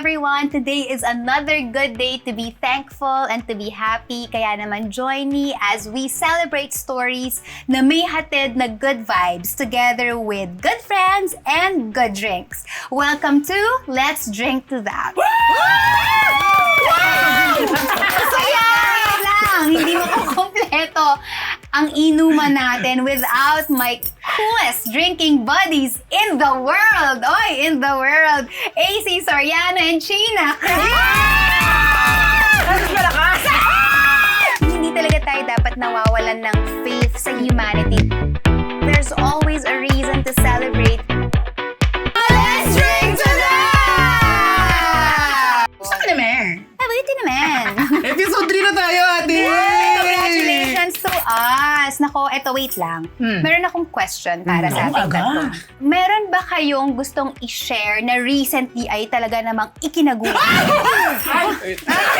everyone! Today is another good day to be thankful and to be happy. Kaya naman join me as we celebrate stories na may hatid na good vibes together with good friends and good drinks. Welcome to Let's Drink to That! Saya lang! Hindi mo ko kompleto ang inuman natin without my coolest drinking buddies in the world! Oy, in the world! AC Soriano and Sheena! Hindi talaga tayo dapat nawawalan ng faith sa humanity. There's always a reason to celebrate. Let's drink to that! Gusto ka naman. Buti naman! Episode 3 na tayo, ate! Congratulations to us! Nako, eto wait lang. Meron akong question para sa ating tatlo. Meron ba kayong gustong i-share na recently ay talaga namang ikinagulat?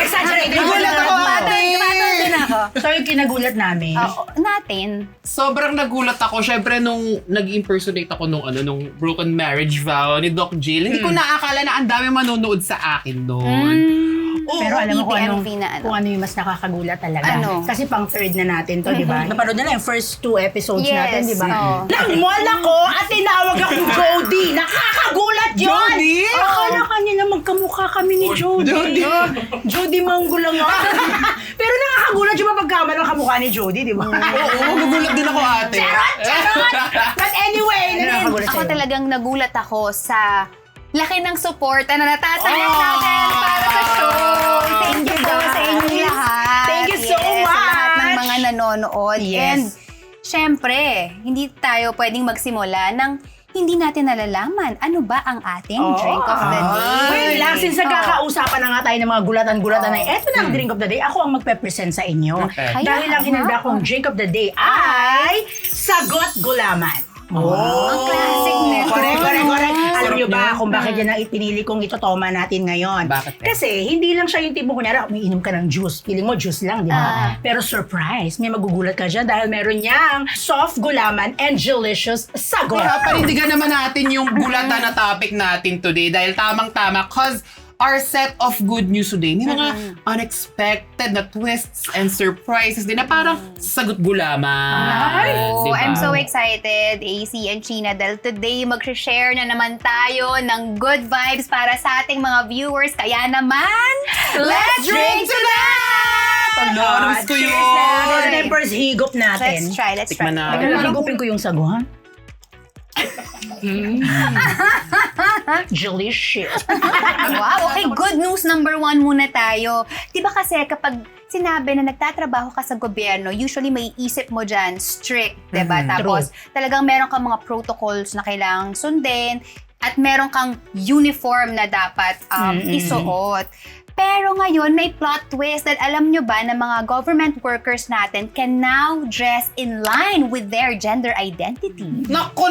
Exaggerated. Nagulat ako, ate! Tumatol din ako. So yung kinagulat namin. Natin. Sobrang nagulat ako, syempre, nung nag-impersonate ako nung broken marriage vow ni Doc Jill. Hindi ko naakala na ang dami manonood sa akin noon. Pero alam mo EPMV na kung ano yung mas nakakagulat talaga. Ano? Kasi pang third na natin to, di ba? Napanood na lang yung first 2 episodes Yes, natin, di ba? oo. Nag-mall ako at tinawag akong Jody. Nakakagulat yun! Jody? Akala kanina magkamukha kami ni Jody. Jody. Jody Mangulang nga. Pero nakakagulat yung mapagkama ng kamukha ni Jody, di ba? Oo, nagugulat din ako, ate. Charot! But anyway, nakakagulat Ako sa'yo. talagang nagulat ako sa laki ng suporta na natatanggap natin para sa show. Thank you po sa inyong lahat. Thank you so Sa lahat ng much. mga nanonood. Yes. And syempre, hindi tayo pwedeng magsimula ng hindi natin nalalaman ano ba ang ating drink of the day. Wait lang, since nagkakausapan na nga tayo ng mga gulatan-gulatan na eto na ang drink of the day, ako ang magpe-present sa inyo. Okay. Dahil ang hinanda kong drink of the day ay Sagot Gulaman. Ang classic nito. Correct. Alam niyo ba kung bakit yan ang pinili kong itotoma natin ngayon? Bakit? Kasi hindi lang siya yung tipo, kunyari, umiinom ka ng juice. Feeling mo juice lang, di ba? Pero surprise, may magugulat ka dyan dahil meron niyang soft gulaman and delicious sagot. Kaya panindigan naman natin yung gulatan na topic natin today dahil tamang-tama cause our set of good news today, may mga unexpected na twists and surprises din na parang sagot gulaman. Oh, Diba? I'm so excited, AC and Sheena, dahil today mag-share na naman tayo ng good vibes para sa ating mga viewers. Kaya naman, let's drink to that! Hello, namiss ko yun. Cheers na yung first higop natin. Let's try. Tikman natin. Higupin ko yung sagot. Delicious. Wow, okay, good news number 1 muna tayo. Diba kasi kapag sinabi na nagtatrabaho ka sa gobyerno, usually may isip mo dyan, strict, diba? Tapos talagang meron kang mga protocols na kailangang sundin at meron kang uniform na dapat isuot. Pero ngayon, may plot twist that alam nyo ba na mga government workers natin can now dress in line with their gender identity. Naku,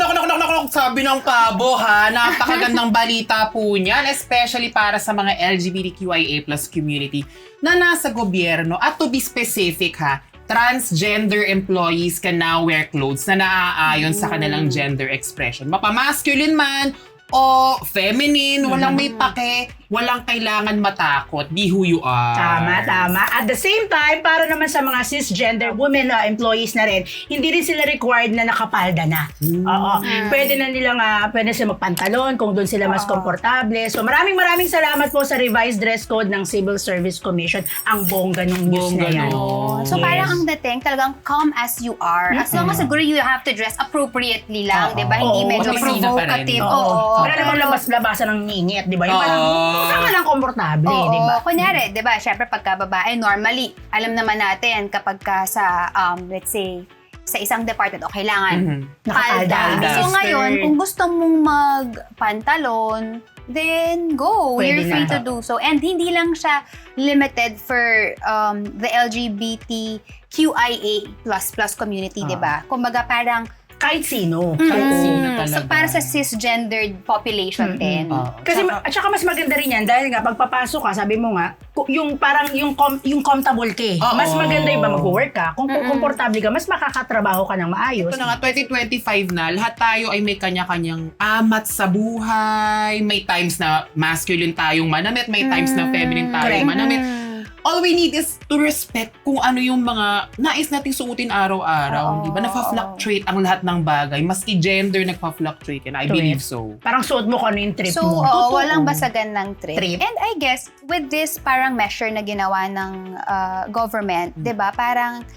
sabi ng pabo ha, napakagandang balita po niyan, especially para sa mga LGBTQIA+ community na nasa gobyerno. At to be specific ha, transgender employees can now wear clothes na naaayon sa kanilang gender expression. Mapa-masculine man o feminine, walang may pake, walang kailangan matakot. Be who you are. Tama. At the same time, para naman sa mga cisgender women employees na rin, hindi rin sila required na nakapalda na. Oo. Pwede na nilang, pwede sila magpantalon kung doon sila mas komportable. So maraming salamat po sa revised dress code ng Civil Service Commission. Ang bongga nung news na yan. So parang ang dating talagang come as you are. As long as siguro you have to dress appropriately lang, di ba? Hindi medyo Opisina pa rin. provocative. Wala namang labas-labasan ng ngingit, di ba? Yung parang, saan ka lang komportable, di ba? Kunyari, di ba, syempre pagka babae, normally, alam naman natin kapag ka sa, let's say, sa isang department, o kailangan Nakapalda. palda. So ngayon, kung gusto mong magpantalon, then go. Pwede You're free na. to do so. And hindi lang siya limited for the LGBTQIA++ community, di ba? Kumbaga parang kahit sino. So, para sa cisgendered population din. Kasi at saka mas maganda rin yan dahil nga pagpapasok ka, sabi mo nga, yung parang yung comfortable ka. Mas maganda yung ba mag-work ka. Kung komportable ka, mas makakatrabaho ka ng maayos. Ito na nga, 2025 na, lahat tayo ay may kanya-kanyang amat sa buhay. May times na masculine tayong manamit, may times na feminine tayong manamit. All we need is to respect kung ano yung mga nais nating suotin araw-araw. Di ba? Nafa-fluctuate ang lahat ng bagay. Maski gender nagpa-fluctuate. And I believe so. Parang suot mo kung ano yung trip So, mo. walang basagan ng trip. Trip. And I guess, with this parang measure na ginawa ng government, di ba? Parang,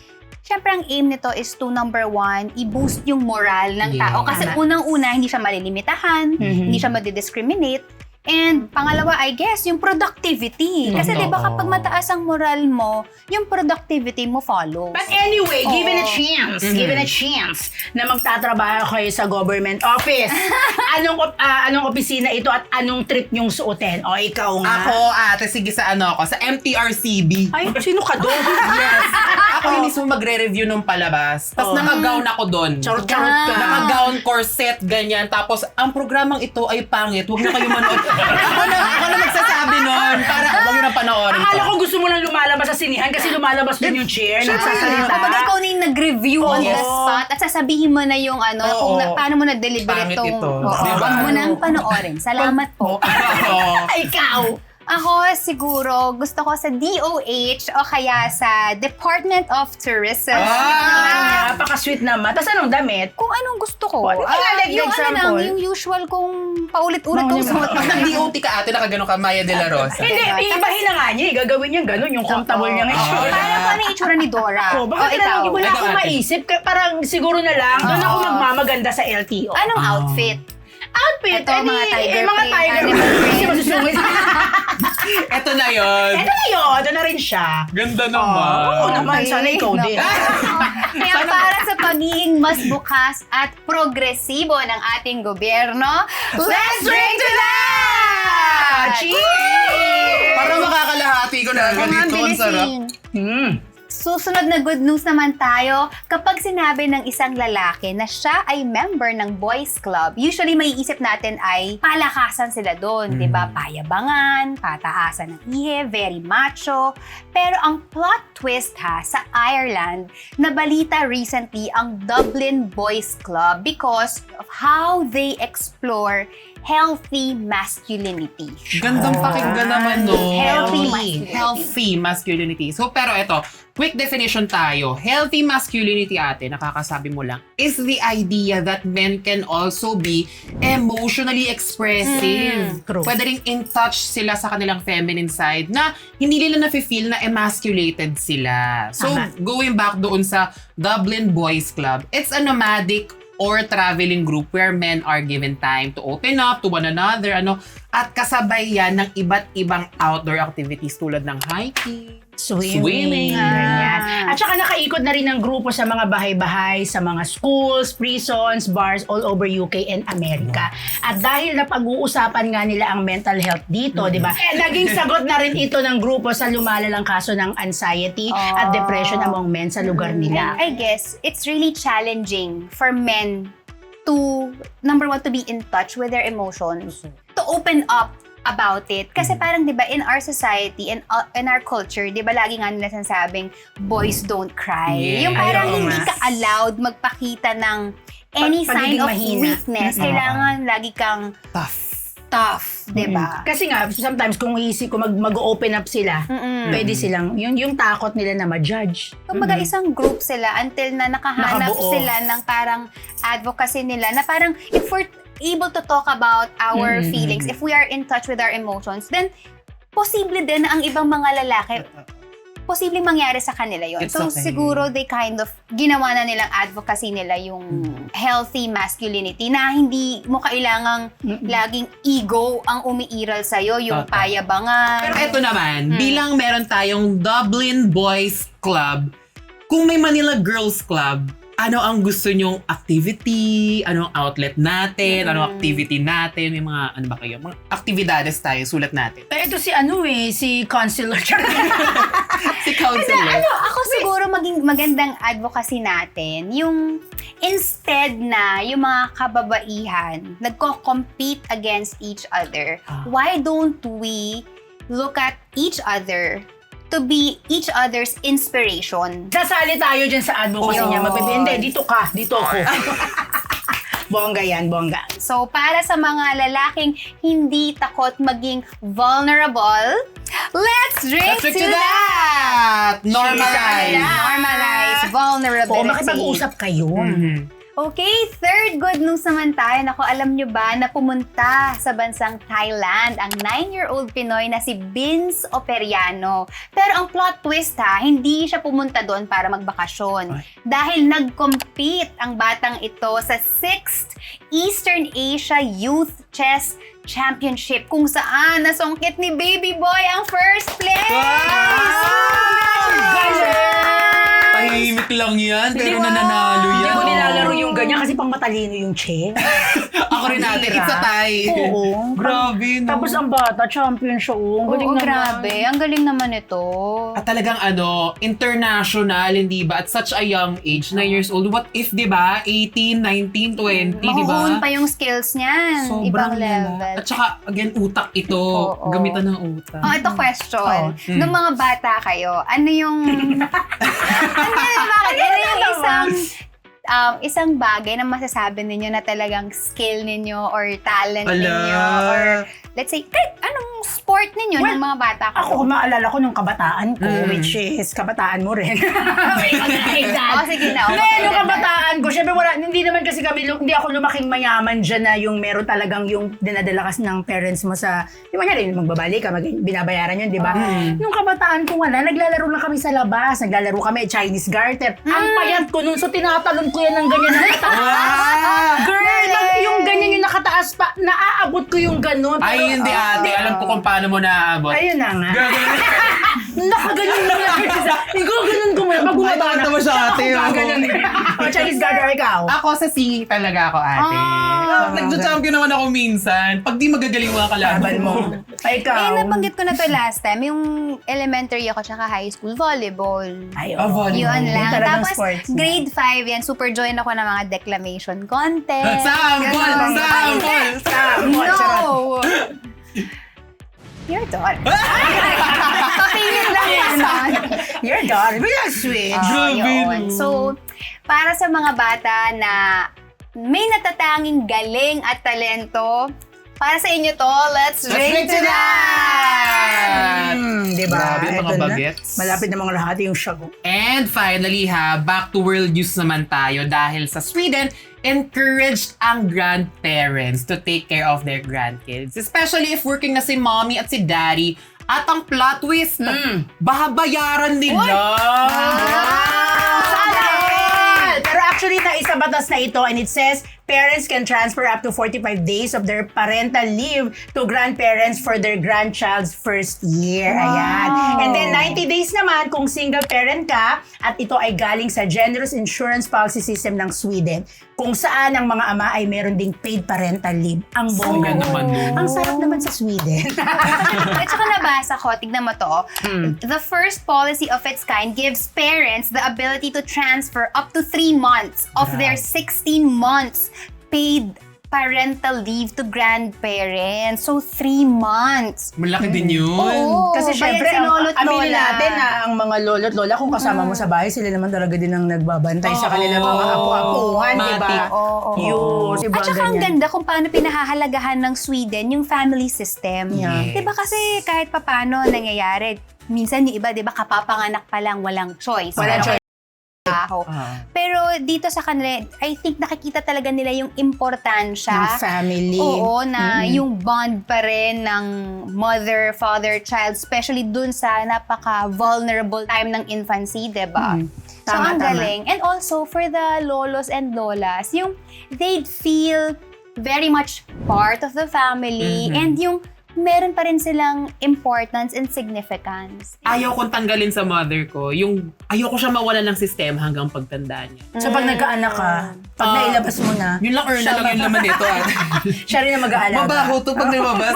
syempre ang aim nito is to, number one, i-boost yung moral ng tao. Kasi Tama. unang-una, hindi siya malilimitahan, hindi siya madidiscriminate. And pangalawa, I guess, yung productivity. Kasi di ba kapag mataas ang moral mo, yung productivity mo follows. But anyway, given a chance na magtatrabaho kayo sa government office, anong opisina ito at anong trip nyong suotin? O ikaw nga. Ako, ate, sige sa sa MTRCB. Ay, sino ka doon? Yes. Ako yung mismo magre-review nung palabas. Tapos naka-gown ako doon. Charot-charot ka. Naka-gown, corset, ganyan. Tapos, ang programang ito ay pangit. Huwag na kayo manood. ako na magsasabi nun. Para, huwag nyo na panoorin to. Akala ko gusto mo lang lumalabas sa sinihan kasi lumalabas din yung chair, nagsasalita. Kapag ikaw na yung nag-review on the spot at sasabihin mo na yung kung paano mo na-deliberate Pangit itong... ito. Huwag mo nang panoorin. Salamat po. Ikaw! Ako siguro, gusto ko sa DOH o kaya sa Department of Tourism. Napaka-sweet naman. Tapos anong damit? Kung anong gusto ko. Like Yung example? yung usual kong paulit-ulit kong suot. Pag nag-DOT ka, ate, nakagano ka, Maya de la Rosa. Hindi, ibahin na nga niya. Gagawin niya gano'n, yung comfortable niya ngayon. Parang ano yung itsura ni Dora? Baka ikaw. wala akong maisip. Parang siguro na lang, doon ako magmamaganda sa LTO. Anong outfit? Outfit? Ito, mga tiger mga print, tiger animal print. print. Kasi masusungit. Ito na yun. Ito na yun. Ito na rin siya. Ganda naman. Oo naman. Sana ikaw din. Kaya para sa pagiging mas bukas at progresibo ng ating gobyerno, let's drink to that! Cheers! Parang makakalahati ko na agad Mga ito. Ang sarap. bilisin. Susunod na good news naman tayo kapag sinabi ng isang lalaki na siya ay member ng boys club. Usually maiisip natin ay palakasan sila doon, 'di ba? Payabangan, pataasan ng ihi, very macho. Pero ang plot twist sa Ireland, nabalita recently ang Dublin Boys Club because of how they explore healthy masculinity. Gandang pakinggan naman, no? Healthy masculinity. Healthy masculinity. So, pero ito, quick definition tayo. Healthy masculinity, ate, nakakasabi mo lang, is the idea that men can also be emotionally expressive. True. Pwede rin in touch sila sa kanilang feminine side na hindi nila nafe-feel na emasculated sila. So, Tama. going back doon sa Dublin Boys Club, it's a nomadic or traveling group where men are given time to open up to one another, at kasabay yan ng iba't ibang outdoor activities tulad ng hiking, swimming. Ganyan. At saka nakaikot na rin ng grupo sa mga bahay-bahay, sa mga schools, prisons, bars all over UK and America. At dahil napag-uusapan nga nila ang mental health dito, di ba? Naging sagot na rin ito ng grupo sa lumalalang kaso ng anxiety at depression among men sa lugar nila. I guess it's really challenging for men to, number one, to be in touch with their emotions, to open up about it. Kasi parang, di ba, in our society and in our culture, di ba, lagi nga nila sinasabing, boys don't cry. Yeah. Yung parang Oo hindi nga. ka allowed magpakita ng any sign Pagiging of mahina. weakness. Kailangan lagi kang tough, di ba? Kasi nga, sometimes kung mag-open up sila, pwede silang, yung takot nila na ma-judge. Kumbaga isang group sila until na nakahanap Nakabuo. sila ng parang advocacy nila na parang if we're able to talk about our feelings, if we are in touch with our emotions, then posible din na ang ibang mga lalaki posibleng mangyari sa kanila yon. It's So okay. siguro they kind of ginawa na nilang advocacy nila yung healthy masculinity na hindi mo kailangang laging ego ang umiiral sa'yo, yung Totoo. payabangan. Pero eto naman, bilang meron tayong Dublin Boys Club, kung may Manila Girls Club, ano ang gusto nyong activity? Anong outlet natin? Anong activity natin? May mga, ano ba kayo? Mga aktibidades tayo, sulat natin. Ito si si Consular. Si counselor. Ako siguro maging magandang advocacy natin, yung instead na yung mga kababaihan nagko-compete against each other, why don't we look at each other to be each other's inspiration? Sasali tayo dyan sa advocacy Oo. niya. Hindi, dito ka, dito ako. Bongga yan, bongga. So, para sa mga lalaking hindi takot maging vulnerable, let's drink Let's drink to to that! that! Normalize! Normalize vulnerability. Oo, makipag-usap kayo. Okay, third good news naman tayo. Naku, alam nyo ba na pumunta sa bansang Thailand ang 9-year-old Pinoy na si Vince Operiano. Pero ang plot twist hindi siya pumunta doon para magbakasyon. Dahil nag-compete ang batang ito sa 6th Eastern Asia Youth Chess Championship kung saan nasungkit ni Baby Boy ang first place! Tahimik lang yan, pero Hindi, nananalo Hindi yan. ko nilalaro yung ganyan kasi pang matalino yung chess. Ako rin natin, it's a tie. Oo. Grabe, no? Tapos ang bata, champion siya. Ang galing Oo, naman. grabe. Ang galing naman ito. At talagang international, hindi ba? At such a young age, 9 years old. What if, di ba? 18, 19, 20, di ba? Mahuhun pa yung skills niyan. Ibang level. lala. At saka, again, utak ito. Oo. Gamitan ng utak. Oh, ito question. Oh, Nung mga bata kayo, ano yung... ano yung isang bagay na masasabi ninyo na talagang skill ninyo or talent Ala. ninyo or let's say, kahit anong sport ninyo Well, ng mga bata kayo? Ako, maalala ko nung kabataan ko, which is kabataan mo rin. Oh, sige na. Hindi, nung kabataan ko, syempre hindi naman kasi hindi ako lumaking mayaman dyan na yung meron talagang yung dinadala kasi ng parents mo sa, di ba rin, magbabali ka, binabayaran yun, di ba? Nung kabataan ko wala, naglalaro lang kami sa labas, naglalaro kami Chinese garter. Ang payat ko nun, so tinatalon ko yan ng ganyan na nakataas. Girl, yung ganyan yung nakataas pa, naaabot ko yung ganun. Ay, hindi ate. Alam ko kung paano mo naaabot. Ayun na nga. Gagawin. Nakaganon mo yan. Ikaw mo yan. Pag bumaba na. Natatawa siya, ate. Ako gaganon. Chinese garter, ikaw. Ako sa singing talaga ako, ate. Nagja-champion naman ako minsan. Pag di magagaling mga kalaban mo. Ay, ikaw. Nabanggit ko na to last time, yung elementary ako tsaka high school, volleyball. Ay, volleyball. Yun lang. talagang Tapos, sports na. grade 5 yan, super join ako ng mga declamation contest. Sample! Ganon. Sample! No! You're done. Papingin lang yan. You're done. Real sweet. Grabe, Yun. no? So, para sa mga bata na may natatanging galing at talento, para sa inyo to, let's drink to that! Diba? Grabe, mga Eto na. bagets. Malapit na mga lahat yung shago. And finally back to world news naman tayo dahil sa Sweden, encouraged ang grandparents to take care of their grandkids. Especially if working na si mommy at si daddy. At ang plot twist, bahabayaran nila. Pero actually, naisa batas na ito and it says, parents can transfer up to 45 days of their parental leave to grandparents for their grandchild's first year. Ayan. And then 90 days naman kung single parent ka at ito ay galing sa generous insurance policy system ng Sweden kung saan ang mga ama ay meron ding paid parental leave. Ang bongga Ganda naman nun. Ang sarap naman sa Sweden. At saka nabasa ko, tignan mo to, the first policy of its kind gives parents the ability to transfer up to 3 months of their 16 months paid parental leave to grandparents. So, 3 months. Malaki din yun. Oo, Kasi syempre, bayad si lolo't aminin lola. natin na ang mga lolo't lola, kung kasama mo sa bahay, sila naman talaga din ang nagbabantay sa kanilang mga apo-apuhan, di ba? Matik. Oo. Yun, di ba, At saka ang ganyan? ganda kung paano pinahahalagahan ng Sweden yung family system. Yeah. Diba kasi kahit papano nangyayari, minsan yung iba, diba, kapapanganak pa lang, walang choice. Walang choice. Trabaho. Pero dito sa kanila, I think nakikita talaga nila yung importansya. Ng family. Oo, na yung bond pa rin ng mother, father, child, especially dun sa napaka-vulnerable time ng infancy, diba? So, Tama, ang tama. galing. And also, for the lolos and lolas, yung they'd feel very much part of the family and yung meron pa rin silang importance and significance. Ayaw kong tanggalin sa mother ko. Yung ayoko siya mawala ng sistema hanggang pagtanda niya. So pag nagkaanak ka, pag nailabas mo na, Yun lang, earn na lang yung laman nito. siya rin ang mag-aalaga. Mabaho to pag nilabas.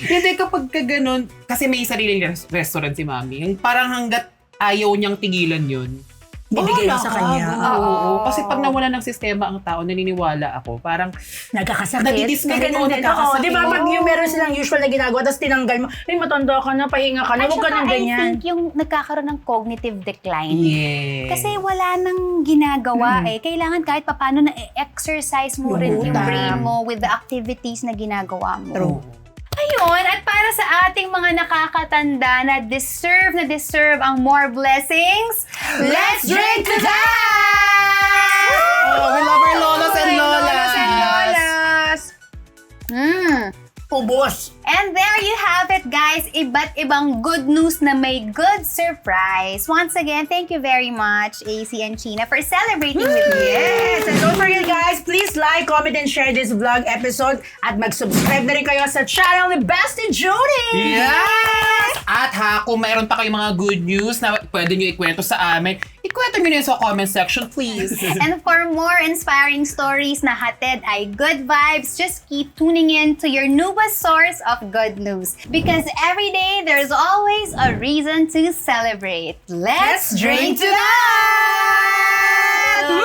Hindi kapag ka ganun, kasi may sariling restaurant si Mami. Yung parang hanggat ayaw niyang tigilan yun. Bibigay mo bahala sa ka. kanya. Oo. Kasi pag nawala ng sistema ang tao, naniniwala ako. Parang, Nagkakasakit. Nadidiscourage May ganun mo, din. nagkakasakit. Oo, di ba? Pag yung meron silang usual na ginagawa, tapos tinanggal mo, ay, matanda ka na, pahinga ka na, At huwag ka saka, nang I ganyan. think yung nagkakaroon ng cognitive decline. yes. Kasi wala nang ginagawa eh. Kailangan kahit papano na i-exercise mo rin yung Tama. brain mo with the activities na ginagawa mo. True. Ayun, at para sa ating mga nakakatanda na deserve ang more blessings, let's drink to that! Oh, we love our lolas and lolas. Lolas and lolas! Ubos. And there you have it, guys. Iba't ibang good news na may good surprise. Once again, thank you very much, AC and China, for celebrating with me. Yes! And don't forget, guys, please like, comment, and share this vlog episode. At mag-subscribe na rin kayo sa channel ni Bestie Judy! Yes! At kung mayroon pa kayong mga good news na pwede nyo ikwento sa amin, ikwento nyo yun sa comment section, please. And for more inspiring stories na hatid ay good vibes, just keep tuning in to your newest source of good news. Because every day, there's always a reason to celebrate. Let's drink to that! Woo!